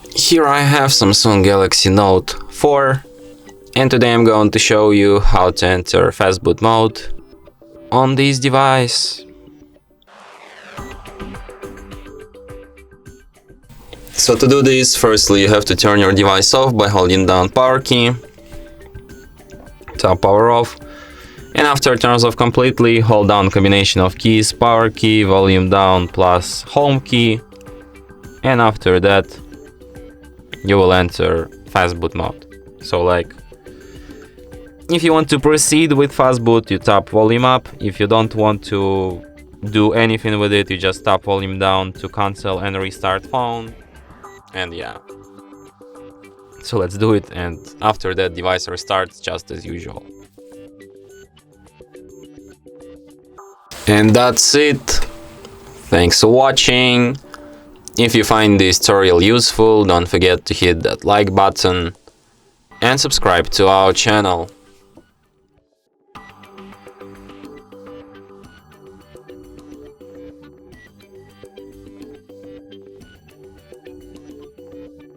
Here I have Samsung Galaxy Note 4, and today I'm going to show you how to enter Fastboot mode on this device. So to do this, firstly you have to turn your device off by holding down power key, tap power off, and after it turns off completely, hold down combination of keys, power key, volume down plus home key, and after that you will enter Fastboot mode. So like, if you want to proceed with Fastboot, you tap volume up. If you don't want to do anything with it, you just tap volume down to cancel and restart phone. And yeah, so let's do it, and after that device restarts just as usual. And that's it. Thanks for watching. If you find this tutorial useful, don't forget to hit that like button and subscribe to our channel.